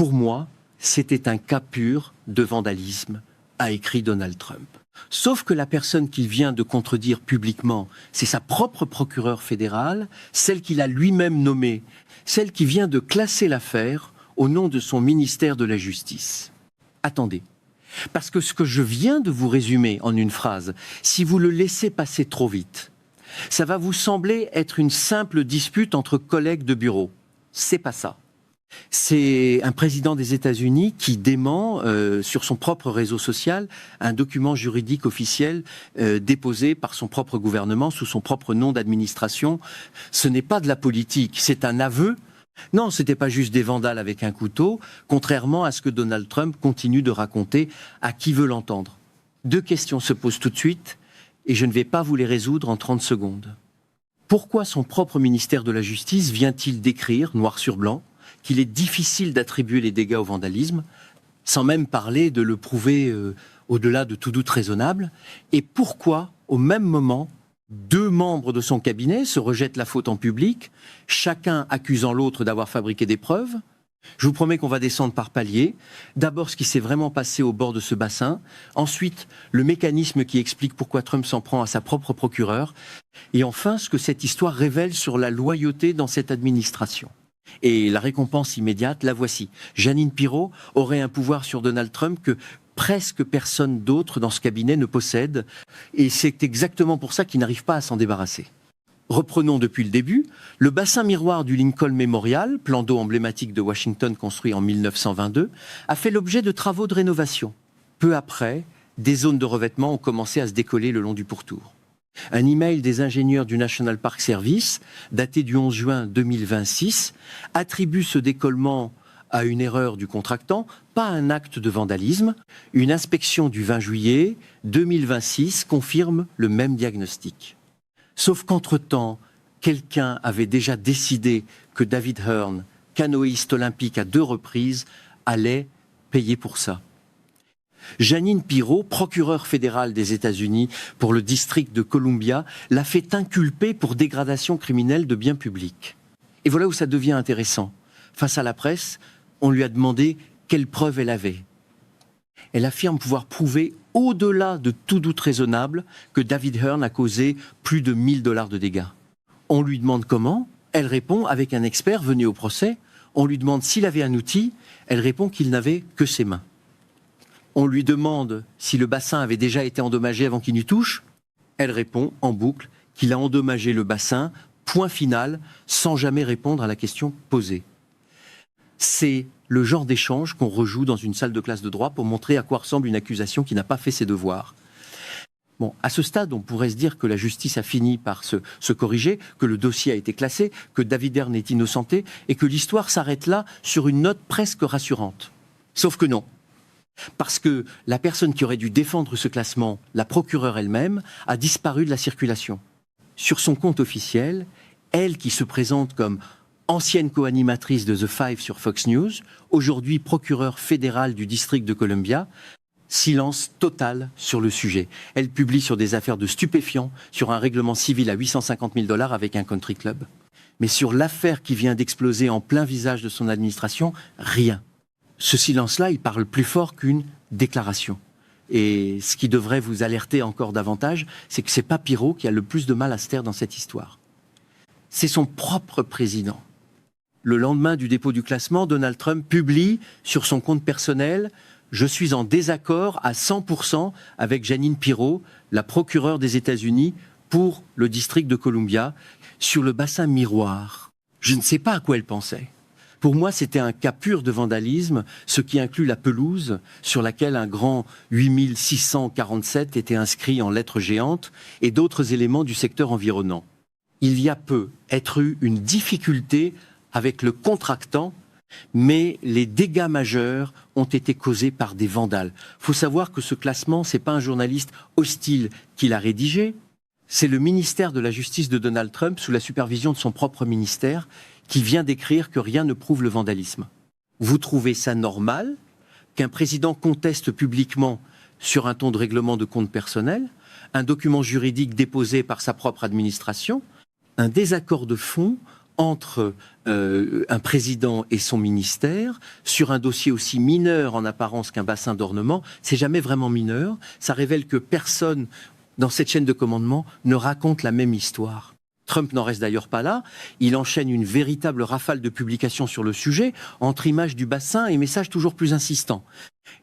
Pour moi, c'était un cas pur de vandalisme, a écrit Donald Trump. Sauf que la personne qu'il vient de contredire publiquement, c'est sa propre procureure fédérale, celle qu'il a lui-même nommée, celle qui vient de classer l'affaire au nom de son ministère de la Justice. Attendez, parce que ce que je viens de vous résumer en une phrase, si vous le laissez passer trop vite, ça va vous sembler être une simple dispute entre collègues de bureau. C'est pas ça. C'est un président des États-Unis qui dément sur son propre réseau social un document juridique officiel déposé par son propre gouvernement sous son propre nom d'administration. Ce n'est pas de la politique, c'est un aveu. Non, ce n'était pas juste des vandales avec un couteau, contrairement à ce que Donald Trump continue de raconter à qui veut l'entendre. Deux questions se posent tout de suite et je ne vais pas vous les résoudre en 30 secondes. Pourquoi son propre ministère de la Justice vient-il d'écrire, noir sur blanc, qu'il est difficile d'attribuer les dégâts au vandalisme, sans même parler de le prouver au-delà de tout doute raisonnable, et pourquoi, au même moment, deux membres de son cabinet se rejettent la faute en public, chacun accusant l'autre d'avoir fabriqué des preuves. Je vous promets qu'on va descendre par paliers. D'abord, ce qui s'est vraiment passé au bord de ce bassin. Ensuite, le mécanisme qui explique pourquoi Trump s'en prend à sa propre procureure. Et enfin, ce que cette histoire révèle sur la loyauté dans cette administration. Et la récompense immédiate, la voici. Jeanine Pirro aurait un pouvoir sur Donald Trump que presque personne d'autre dans ce cabinet ne possède. Et c'est exactement pour ça qu'il n'arrive pas à s'en débarrasser. Reprenons depuis le début. Le bassin miroir du Lincoln Memorial, plan d'eau emblématique de Washington construit en 1922, a fait l'objet de travaux de rénovation. Peu après, des zones de revêtement ont commencé à se décoller le long du pourtour. Un email des ingénieurs du National Park Service, daté du 11 juin 2026, attribue ce décollement à une erreur du contractant, pas un acte de vandalisme. Une inspection du 20 juillet 2026 confirme le même diagnostic. Sauf qu'entre-temps, quelqu'un avait déjà décidé que David Hearn, canoïste olympique à 2 reprises, allait payer pour ça. Jeanine Pirro, procureure fédérale des États-Unis pour le district de Columbia, l'a fait inculper pour dégradation criminelle de biens publics. Et voilà où ça devient intéressant. Face à la presse, on lui a demandé quelles preuves elle avait. Elle affirme pouvoir prouver, au-delà de tout doute raisonnable, que David Hearn a causé plus de 1 000 $ de dégâts. On lui demande comment, elle répond avec un expert venu au procès. On lui demande s'il avait un outil, elle répond qu'il n'avait que ses mains. On lui demande si le bassin avait déjà été endommagé avant qu'il n'y touche. Elle répond en boucle qu'il a endommagé le bassin, point final, sans jamais répondre à la question posée. C'est le genre d'échange qu'on rejoue dans une salle de classe de droit pour montrer à quoi ressemble une accusation qui n'a pas fait ses devoirs. Bon, à ce stade, on pourrait se dire que la justice a fini par se corriger, que le dossier a été classé, que David Hearn est innocenté et que l'histoire s'arrête là sur une note presque rassurante. Sauf que non. Parce que la personne qui aurait dû défendre ce classement, la procureure elle-même, a disparu de la circulation. Sur son compte officiel, elle qui se présente comme ancienne co-animatrice de The Five sur Fox News, aujourd'hui procureure fédérale du district de Columbia, silence total sur le sujet. Elle publie sur des affaires de stupéfiants, sur un règlement civil à 850 000 $ avec un country club. Mais sur l'affaire qui vient d'exploser en plein visage de son administration, rien. Ce silence-là, il parle plus fort qu'une déclaration. Et ce qui devrait vous alerter encore davantage, c'est que c'est pas Pirro qui a le plus de mal à se taire dans cette histoire. C'est son propre président. Le lendemain du dépôt du classement, Donald Trump publie sur son compte personnel « Je suis en désaccord à 100% avec Jeanine Pirro, la procureure des États-Unis pour le district de Columbia, sur le bassin miroir. » Je ne sais pas à quoi elle pensait. Pour moi, c'était un cas pur de vandalisme, ce qui inclut la pelouse sur laquelle un grand 8647 était inscrit en lettres géantes et d'autres éléments du secteur environnant. Il y a peu être eu une difficulté avec le contractant, mais les dégâts majeurs ont été causés par des vandales. Il faut savoir que ce classement, ce n'est pas un journaliste hostile qui l'a rédigé, c'est le ministère de la Justice de Donald Trump, sous la supervision de son propre ministère, qui vient d'écrire que rien ne prouve le vandalisme. Vous trouvez ça normal qu'un président conteste publiquement sur un ton de règlement de compte personnel, un document juridique déposé par sa propre administration, un désaccord de fond entre un président et son ministère sur un dossier aussi mineur en apparence qu'un bassin d'ornement. C'est jamais vraiment mineur. Ça révèle que personne dans cette chaîne de commandement ne raconte la même histoire. Trump n'en reste d'ailleurs pas là. Il enchaîne une véritable rafale de publications sur le sujet, entre images du bassin et messages toujours plus insistants.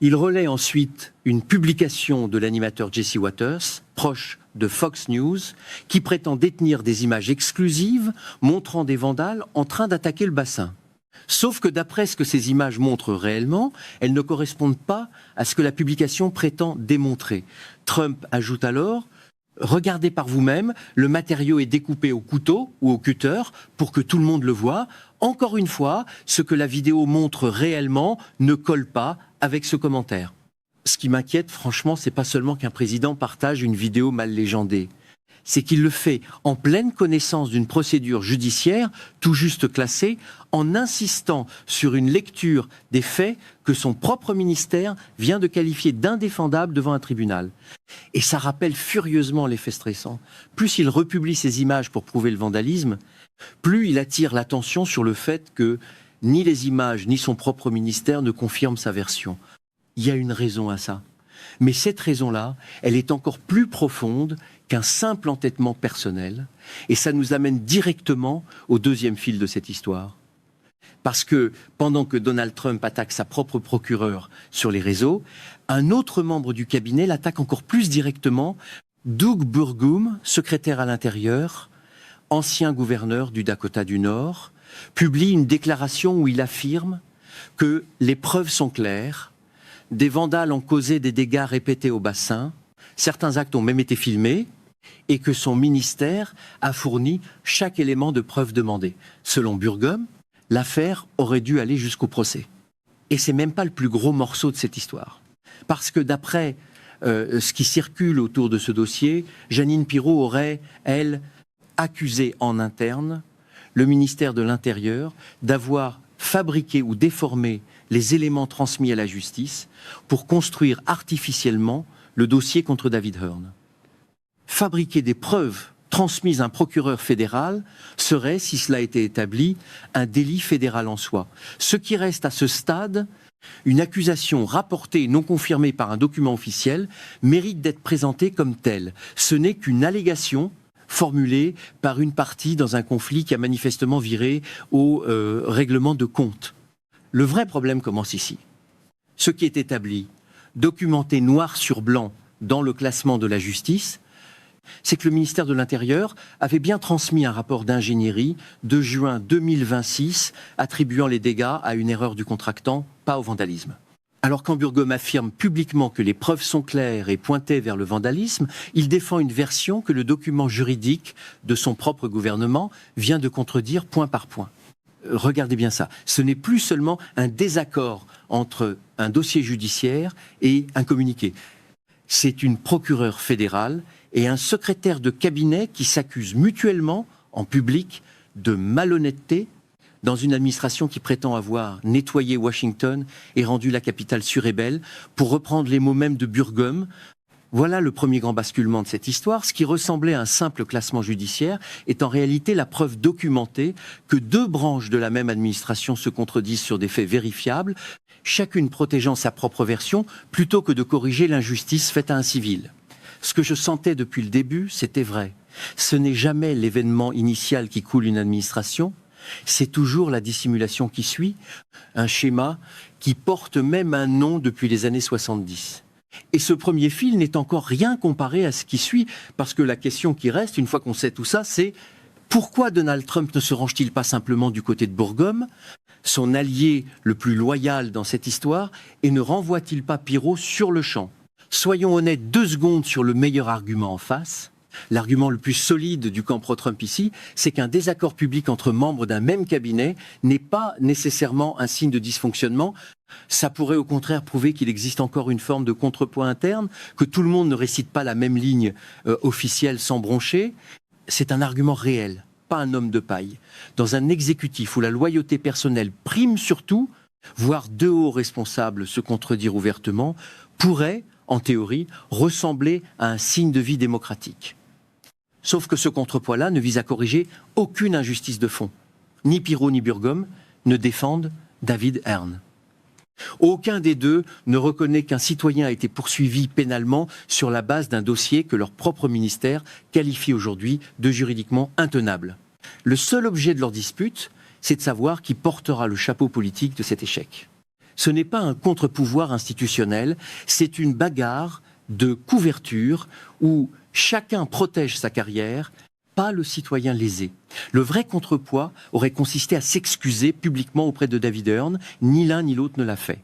Il relaie ensuite une publication de l'animateur Jesse Watters, proche de Fox News, qui prétend détenir des images exclusives montrant des vandales en train d'attaquer le bassin. Sauf que d'après ce que ces images montrent réellement, elles ne correspondent pas à ce que la publication prétend démontrer. Trump ajoute alors: regardez par vous-même, le matériau est découpé au couteau ou au cutter pour que tout le monde le voie. Encore une fois, ce que la vidéo montre réellement ne colle pas avec ce commentaire. Ce qui m'inquiète, franchement, c'est pas seulement qu'un président partage une vidéo mal légendée. C'est qu'il le fait en pleine connaissance d'une procédure judiciaire tout juste classée, en insistant sur une lecture des faits que son propre ministère vient de qualifier d'indéfendables devant un tribunal. Et ça rappelle furieusement les faits stressants. Plus il republie ces images pour prouver le vandalisme, plus il attire l'attention sur le fait que ni les images ni son propre ministère ne confirment sa version. Il y a une raison à ça. Mais cette raison-là, elle est encore plus profonde qu'un simple entêtement personnel. Et ça nous amène directement au deuxième fil de cette histoire. Parce que pendant que Donald Trump attaque sa propre procureure sur les réseaux, un autre membre du cabinet l'attaque encore plus directement, Doug Burgum, secrétaire à l'Intérieur, ancien gouverneur du Dakota du Nord, publie une déclaration où il affirme que les preuves sont claires. Des vandales ont causé des dégâts répétés au bassin, certains actes ont même été filmés, et que son ministère a fourni chaque élément de preuve demandé. Selon Burgum, l'affaire aurait dû aller jusqu'au procès. Et c'est même pas le plus gros morceau de cette histoire. Parce que d'après ce qui circule autour de ce dossier, Jeanine Pirro aurait, elle, accusé en interne le ministère de l'Intérieur d'avoir fabriqué ou déformé les éléments transmis à la justice pour construire artificiellement le dossier contre David Hearn. Fabriquer des preuves transmises à un procureur fédéral serait, si cela était établi, un délit fédéral en soi. Ce qui reste à ce stade, une accusation rapportée et non confirmée par un document officiel, mérite d'être présentée comme telle. Ce n'est qu'une allégation formulée par une partie dans un conflit qui a manifestement viré au règlement de compte. Le vrai problème commence ici. Ce qui est établi, documenté noir sur blanc dans le classement de la justice, c'est que le ministère de l'Intérieur avait bien transmis un rapport d'ingénierie de juin 2026 attribuant les dégâts à une erreur du contractant, pas au vandalisme. Alors quand Burgum affirme publiquement que les preuves sont claires et pointées vers le vandalisme, il défend une version que le document juridique de son propre gouvernement vient de contredire point par point. Regardez bien ça. Ce n'est plus seulement un désaccord entre un dossier judiciaire et un communiqué. C'est une procureure fédérale et un secrétaire de cabinet qui s'accusent mutuellement, en public, de malhonnêteté dans une administration qui prétend avoir nettoyé Washington et rendu la capitale surébelle, pour reprendre les mots mêmes de Burgum. Voilà le premier grand basculement de cette histoire. Ce qui ressemblait à un simple classement judiciaire est en réalité la preuve documentée que deux branches de la même administration se contredisent sur des faits vérifiables, chacune protégeant sa propre version plutôt que de corriger l'injustice faite à un civil. Ce que je sentais depuis le début, c'était vrai. Ce n'est jamais l'événement initial qui coule une administration, c'est toujours la dissimulation qui suit, un schéma qui porte même un nom depuis les années 70. Et ce premier fil n'est encore rien comparé à ce qui suit, parce que la question qui reste, une fois qu'on sait tout ça, c'est pourquoi Donald Trump ne se range-t-il pas simplement du côté de Burgum, son allié le plus loyal dans cette histoire, et ne renvoie-t-il pas Pirro sur le champ? Soyons honnêtes 2 secondes sur le meilleur argument en face. L'argument le plus solide du camp pro-Trump ici, c'est qu'un désaccord public entre membres d'un même cabinet n'est pas nécessairement un signe de dysfonctionnement. Ça pourrait au contraire prouver qu'il existe encore une forme de contrepoids interne, que tout le monde ne récite pas la même ligne officielle sans broncher. C'est un argument réel, pas un homme de paille. Dans un exécutif où la loyauté personnelle prime surtout, voir 2 hauts responsables se contredire ouvertement, pourrait, en théorie, ressembler à un signe de vie démocratique. Sauf que ce contrepoids-là ne vise à corriger aucune injustice de fond. Ni Pirot ni Burgum ne défendent David Hearn. Aucun des deux ne reconnaît qu'un citoyen a été poursuivi pénalement sur la base d'un dossier que leur propre ministère qualifie aujourd'hui de juridiquement intenable. Le seul objet de leur dispute, c'est de savoir qui portera le chapeau politique de cet échec. Ce n'est pas un contre-pouvoir institutionnel, c'est une bagarre de couverture où chacun protège sa carrière, pas le citoyen lésé. Le vrai contrepoids aurait consisté à s'excuser publiquement auprès de David Hearn. Ni l'un ni l'autre ne l'a fait.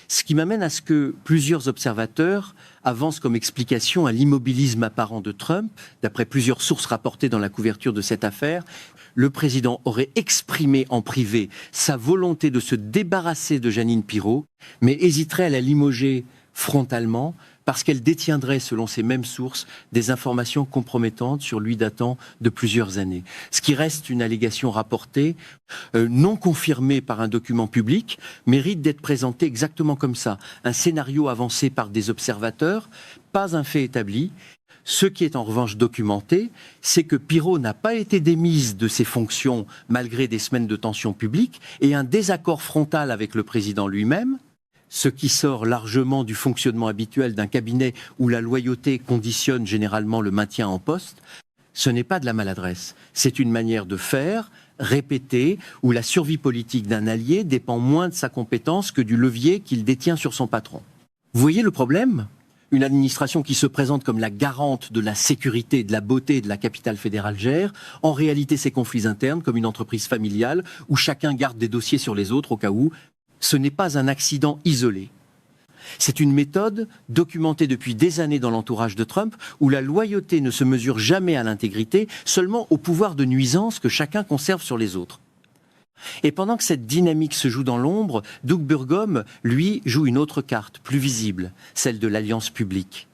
Ce qui m'amène à ce que plusieurs observateurs avancent comme explication à l'immobilisme apparent de Trump. D'après plusieurs sources rapportées dans la couverture de cette affaire, le président aurait exprimé en privé sa volonté de se débarrasser de Jeanine Pirot, mais hésiterait à la limoger frontalement parce qu'elle détiendrait, selon ces mêmes sources, des informations compromettantes sur lui datant de plusieurs années. Ce qui reste une allégation rapportée, non confirmée par un document public, mérite d'être présenté exactement comme ça. Un scénario avancé par des observateurs, pas un fait établi. Ce qui est en revanche documenté, c'est que Pirot n'a pas été démise de ses fonctions malgré des semaines de tension publique et un désaccord frontal avec le président lui-même, ce qui sort largement du fonctionnement habituel d'un cabinet où la loyauté conditionne généralement le maintien en poste. Ce n'est pas de la maladresse, c'est une manière de faire, répétée, où la survie politique d'un allié dépend moins de sa compétence que du levier qu'il détient sur son patron. Vous voyez le problème ? Une administration qui se présente comme la garante de la sécurité, de la beauté de la capitale fédérale gère, en réalité ses conflits internes comme une entreprise familiale où chacun garde des dossiers sur les autres au cas où. Ce n'est pas un accident isolé. C'est une méthode documentée depuis des années dans l'entourage de Trump où la loyauté ne se mesure jamais à l'intégrité, seulement au pouvoir de nuisance que chacun conserve sur les autres. Et pendant que cette dynamique se joue dans l'ombre, Doug Burgum, lui, joue une autre carte, plus visible, celle de l'alliance publique.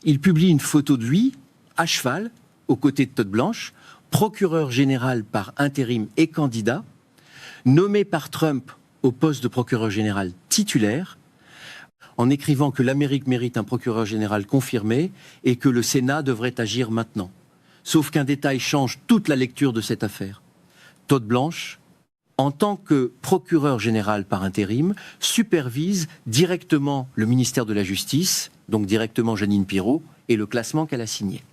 Il publie une photo de lui, à cheval, aux côtés de Todd Blanche, procureur général par intérim et candidat, nommé par Trump au poste de procureur général titulaire, en écrivant que l'Amérique mérite un procureur général confirmé et que le Sénat devrait agir maintenant. Sauf qu'un détail change toute la lecture de cette affaire. Todd Blanche, en tant que procureur général par intérim, supervise directement le ministère de la Justice, donc directement Jeanine Pirot, et le classement qu'elle a signé.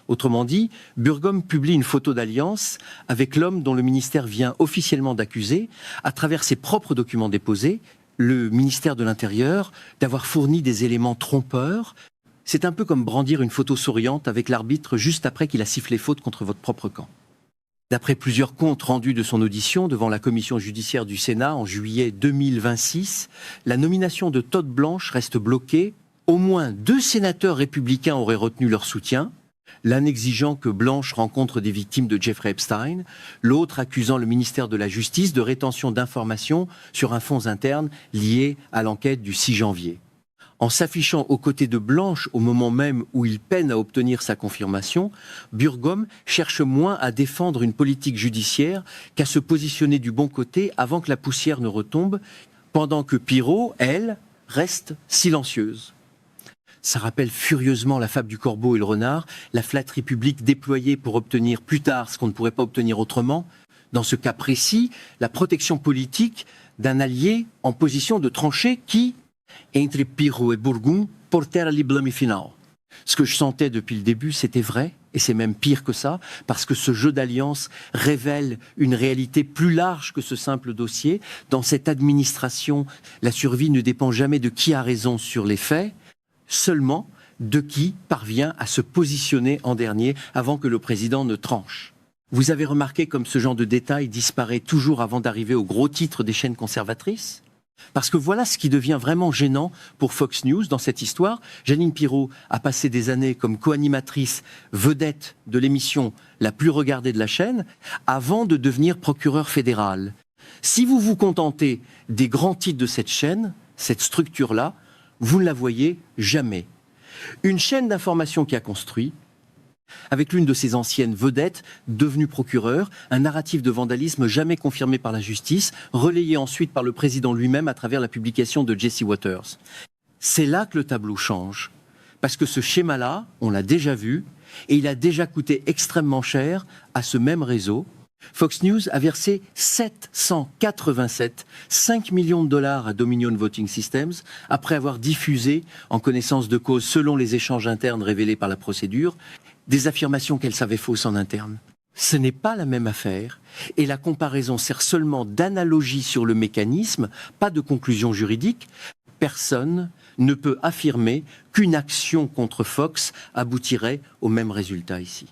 Autrement dit, Burgum publie une photo d'alliance avec l'homme dont le ministère vient officiellement d'accuser, à travers ses propres documents déposés, le ministère de l'Intérieur d'avoir fourni des éléments trompeurs. C'est un peu comme brandir une photo souriante avec l'arbitre juste après qu'il a sifflé faute contre votre propre camp. D'après plusieurs comptes rendus de son audition devant la commission judiciaire du Sénat en juillet 2026, la nomination de Todd Blanche reste bloquée. Au moins 2 sénateurs républicains auraient retenu leur soutien, l'un exigeant que Blanche rencontre des victimes de Jeffrey Epstein, l'autre accusant le ministère de la Justice de rétention d'informations sur un fonds interne lié à l'enquête du 6 janvier. En s'affichant aux côtés de Blanche au moment même où il peine à obtenir sa confirmation, Burgum cherche moins à défendre une politique judiciaire qu'à se positionner du bon côté avant que la poussière ne retombe, pendant que Pirot, elle, reste silencieuse. Ça rappelle furieusement la fable du corbeau et le renard, la flatterie publique déployée pour obtenir plus tard ce qu'on ne pourrait pas obtenir autrement. Dans ce cas précis, la protection politique d'un allié en position de trancher qui, entre Pirot et Burgum, portèrent le blâme final. Ce que je sentais depuis le début, c'était vrai, et c'est même pire que ça, parce que ce jeu d'alliance révèle une réalité plus large que ce simple dossier. Dans cette administration, la survie ne dépend jamais de qui a raison sur les faits, seulement de qui parvient à se positionner en dernier avant que le président ne tranche. Vous avez remarqué comme ce genre de détail disparaît toujours avant d'arriver au gros titre des chaînes conservatrices ? Parce que voilà ce qui devient vraiment gênant pour Fox News dans cette histoire. Jeanine Pirot a passé des années comme co-animatrice vedette de l'émission la plus regardée de la chaîne avant de devenir procureur fédéral. Si vous vous contentez des grands titres de cette chaîne, cette structure-là, vous ne la voyez jamais. Une chaîne d'information qui a construit, avec l'une de ses anciennes vedettes, devenue procureure, un narratif de vandalisme jamais confirmé par la justice, relayé ensuite par le président lui-même à travers la publication de Jesse Waters. C'est là que le tableau change. Parce que ce schéma-là, on l'a déjà vu, et il a déjà coûté extrêmement cher à ce même réseau. Fox News a versé 5 millions de dollars à Dominion Voting Systems après avoir diffusé, en connaissance de cause selon les échanges internes révélés par la procédure, des affirmations qu'elle savait fausses en interne. Ce n'est pas la même affaire et la comparaison sert seulement d'analogie sur le mécanisme, pas de conclusion juridique. Personne ne peut affirmer qu'une action contre Fox aboutirait au même résultat ici.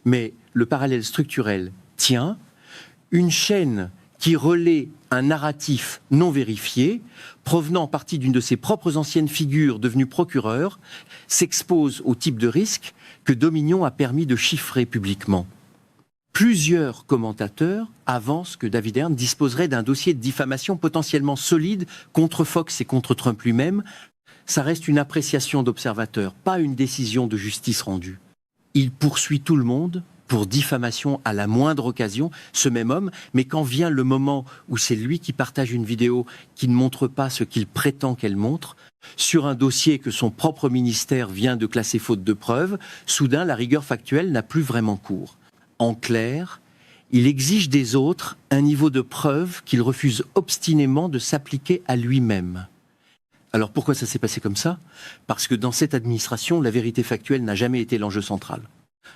Mais le parallèle structurel tient. Une chaîne qui relaie un narratif non vérifié, provenant en partie d'une de ses propres anciennes figures devenues procureur, s'expose au type de risque que Dominion a permis de chiffrer publiquement. Plusieurs commentateurs avancent que David Hearn disposerait d'un dossier de diffamation potentiellement solide contre Fox et contre Trump lui-même. Ça reste une appréciation d'observateur, pas une décision de justice rendue. Il poursuit tout le monde pour diffamation à la moindre occasion, ce même homme, mais quand vient le moment où c'est lui qui partage une vidéo qui ne montre pas ce qu'il prétend qu'elle montre, sur un dossier que son propre ministère vient de classer faute de preuves, soudain la rigueur factuelle n'a plus vraiment cours. En clair, il exige des autres un niveau de preuve qu'il refuse obstinément de s'appliquer à lui-même. Alors pourquoi ça s'est passé comme ça? Parce que dans cette administration, la vérité factuelle n'a jamais été l'enjeu central.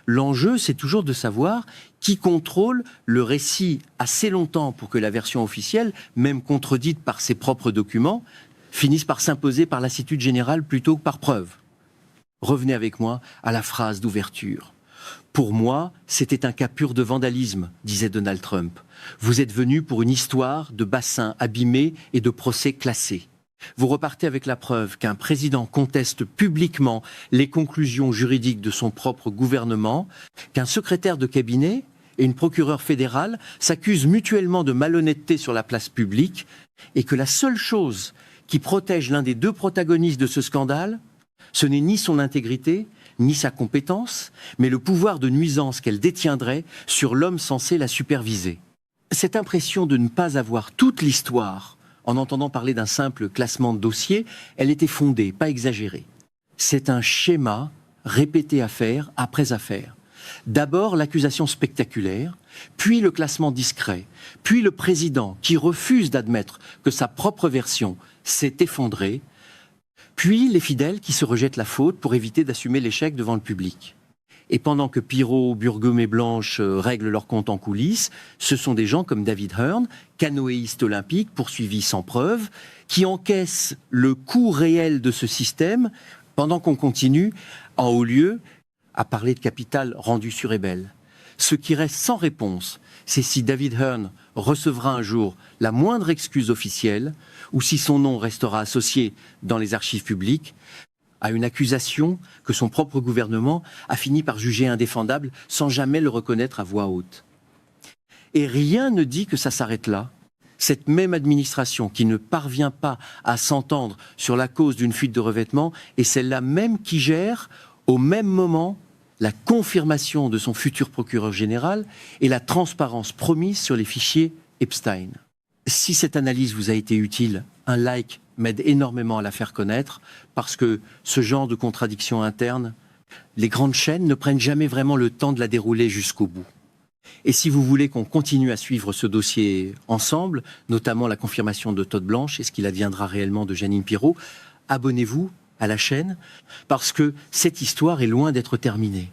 L'enjeu, c'est toujours de savoir qui contrôle le récit assez longtemps pour que la version officielle, même contredite par ses propres documents, finisse par s'imposer par lassitude générale plutôt que par preuve. Revenez avec moi à la phrase d'ouverture. Pour moi, c'était un cas pur de vandalisme, disait Donald Trump. Vous êtes venu pour une histoire de bassins abîmés et de procès classés. Vous repartez avec la preuve qu'un président conteste publiquement les conclusions juridiques de son propre gouvernement, qu'un secrétaire de cabinet et une procureure fédérale s'accusent mutuellement de malhonnêteté sur la place publique et que la seule chose qui protège l'un des deux protagonistes de ce scandale, ce n'est ni son intégrité, ni sa compétence, mais le pouvoir de nuisance qu'elle détiendrait sur l'homme censé la superviser. Cette impression de ne pas avoir toute l'histoire en entendant parler d'un simple classement de dossier, elle était fondée, pas exagérée. C'est un schéma répété affaire après affaire. D'abord l'accusation spectaculaire, puis le classement discret, puis le président qui refuse d'admettre que sa propre version s'est effondrée, puis les fidèles qui se rejettent la faute pour éviter d'assumer l'échec devant le public. Et pendant que Pirot, Burgum et Blanche règlent leur compte en coulisses, ce sont des gens comme David Hearn, canoëiste olympique poursuivi sans preuve, qui encaissent le coût réel de ce système pendant qu'on continue, en haut lieu, à parler de capital rendu sur ébelle. Ce qui reste sans réponse, c'est si David Hearn recevra un jour la moindre excuse officielle ou si son nom restera associé dans les archives publiques à une accusation que son propre gouvernement a fini par juger indéfendable sans jamais le reconnaître à voix haute. Et rien ne dit que ça s'arrête là. Cette même administration qui ne parvient pas à s'entendre sur la cause d'une fuite de revêtement est celle-là même qui gère, au même moment, la confirmation de son futur procureur général et la transparence promise sur les fichiers Epstein. Si cette analyse vous a été utile, un like m'aide énormément à la faire connaître, parce que ce genre de contradiction interne, les grandes chaînes ne prennent jamais vraiment le temps de la dérouler jusqu'au bout. Et si vous voulez qu'on continue à suivre ce dossier ensemble, notamment la confirmation de Todd Blanche et ce qu'il adviendra réellement de Jeanine Pirot, abonnez-vous à la chaîne, parce que cette histoire est loin d'être terminée.